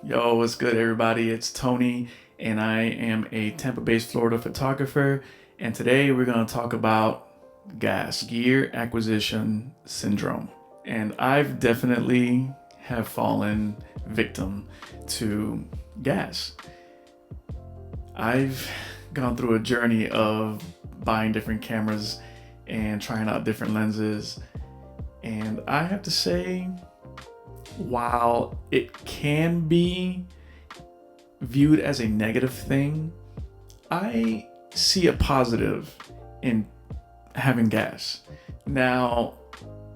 Yo, what's good, everybody? It's Tony, and I am a Tampa-based Florida photographer. And today we're going to talk about GAS, Gear Acquisition Syndrome. And I've definitely have fallen victim to GAS. I've gone through a journey of buying different cameras and trying out different lenses. And I have to say, while it can be viewed as a negative thing, I see a positive in having gas. Now,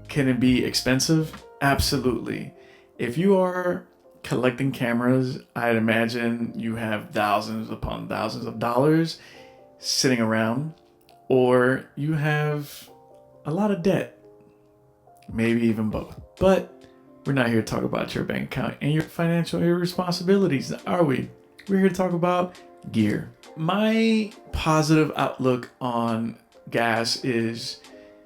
can it be expensive? Absolutely. If you are collecting cameras, I'd imagine you have thousands upon thousands of dollars sitting around, or you have a lot of debt, maybe even both. But we're not here to talk about your bank account and your financial irresponsibilities, are we? We're here to talk about gear. My positive outlook on gas is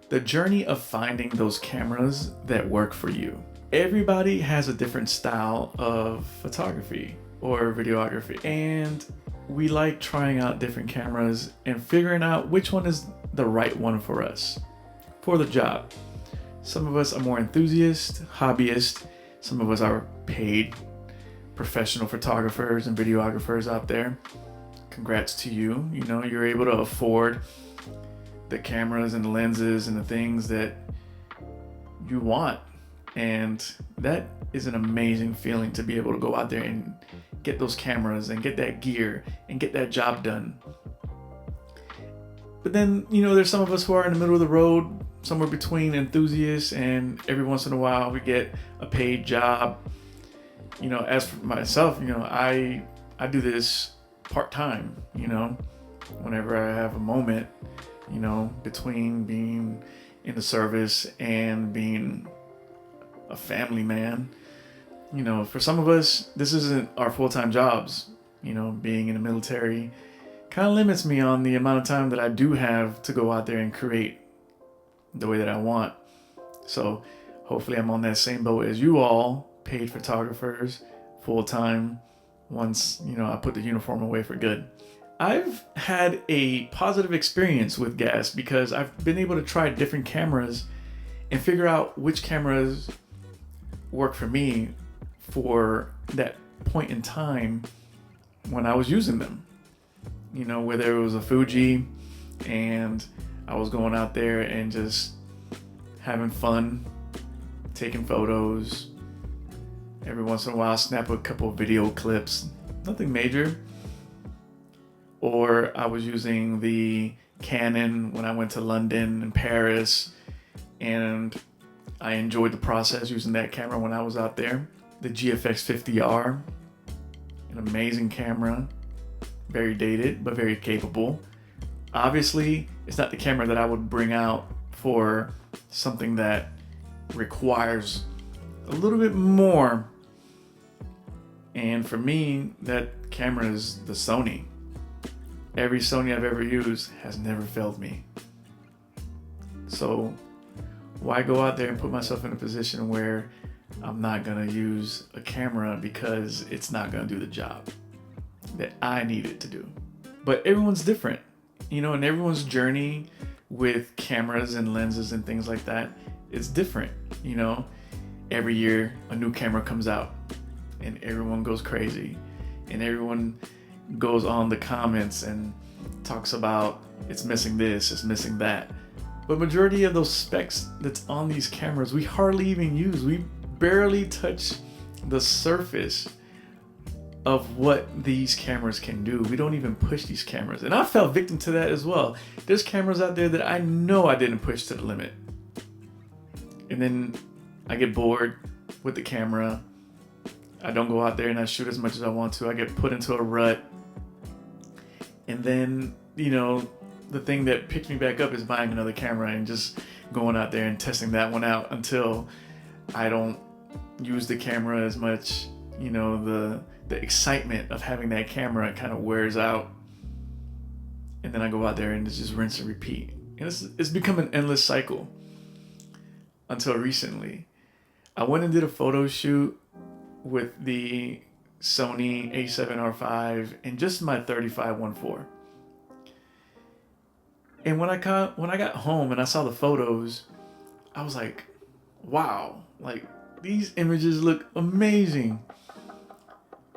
the journey of finding those cameras that work for you. Everybody has a different style of photography or videography, and we like trying out different cameras and figuring out which one is the right one for us, for the job. Some of us are more enthusiast, hobbyist. Some of us are paid professional photographers and videographers out there. Congrats to you. You know, you're able to afford the cameras and the lenses and the things that you want. And that is an amazing feeling to be able to go out there and get those cameras and get that gear and get that job done. But then, you know, there's some of us who are in the middle of the road, somewhere between enthusiasts, and every once in a while we get a paid job. You know, as for myself, you know, I do this part-time, you know, whenever I have a moment, you know, between being in the service and being a family man. You know, for some of us, this isn't our full-time jobs. You know, being in the military kind of limits me on the amount of time that I do have to go out there and create the way that I want. So hopefully I'm on that same boat as you all, paid photographers, full-time, once, you know, I put the uniform away for good. I've had a positive experience with GA.S because I've been able to try different cameras and figure out which cameras work for me for that point in time when I was using them. You know, whether it was a Fuji and I was going out there and just having fun, taking photos. Every once in a while, snap a couple of video clips, nothing major. Or I was using the Canon when I went to London and Paris, and I enjoyed the process using that camera when I was out there. The GFX 50R, an amazing camera, very dated, but very capable. Obviously, it's not the camera that I would bring out for something that requires a little bit more. And for me, that camera is the Sony. Every Sony I've ever used has never failed me. So why go out there and put myself in a position where I'm not gonna use a camera because it's not gonna do the job that I need it to do? But everyone's different. You know, and everyone's journey with cameras and lenses and things like that is different. You know, every year a new camera comes out and everyone goes crazy and everyone goes on the comments and talks about it's missing this, it's missing that. But majority of those specs that's on these cameras, we hardly even use. We barely touch the surface of what these cameras can do. We don't even push these cameras. And I fell victim to that as well. There's cameras out there that I know I didn't push to the limit. And then I get bored with the camera. I don't go out there and I shoot as much as I want to. I get put into a rut. And then, you know, the thing that picks me back up is buying another camera and just going out there and testing that one out until I don't use the camera as much. You know, the excitement of having that camera kind of wears out, and then I go out there and it's just rinse and repeat, and it's become an endless cycle. Until recently, I went and did a photo shoot with the Sony a7R5, and just my 3514. And when I got home and I saw the photos, I was like, wow, like these images look amazing.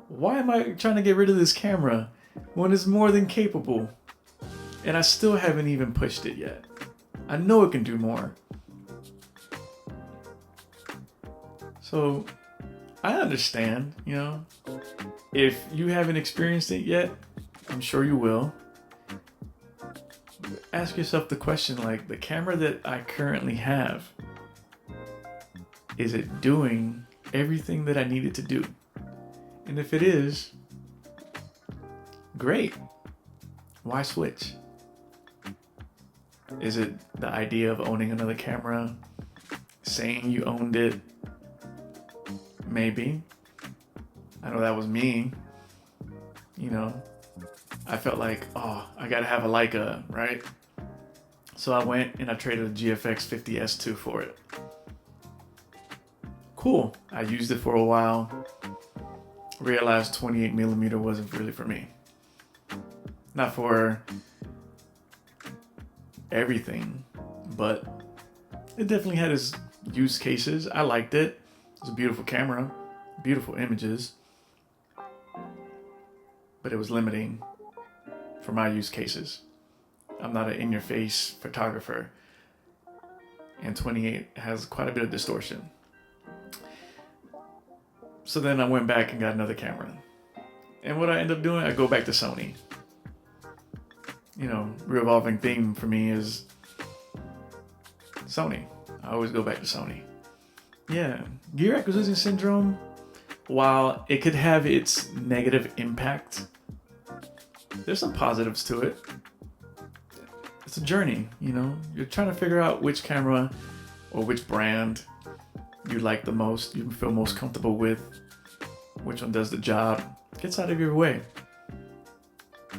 Why am I trying to get rid of this camera when it's more than capable? And I still haven't even pushed it yet. I know it can do more. So I understand, if you haven't experienced it yet, I'm sure you will. Ask yourself the question, like, the camera that I currently have, is it doing everything that I need it to do? And if it is, great. Why switch? Is it the idea of owning another camera? Saying you owned it? Maybe. I know that was me. I felt like, oh, I gotta have a Leica, right? So I went and I traded a GFX 50S2 for it. Cool. I used it for a while. Realized 28mm wasn't really for me. Not for everything, but it definitely had its use cases. I liked it. It's a beautiful camera, beautiful images, but it was limiting for my use cases. I'm not an in-your-face photographer, and 28 has quite a bit of distortion. So then I went back and got another camera. And what I end up doing, I go back to Sony. Revolving theme for me is Sony. I always go back to Sony. Yeah, gear acquisition syndrome, while it could have its negative impact, there's some positives to it. It's a journey, You're trying to figure out which camera or which brand you like the most, you feel most comfortable with, which one does the job, gets out of your way,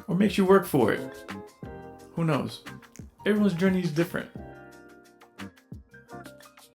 or makes you work for it. Who knows? Everyone's journey is different.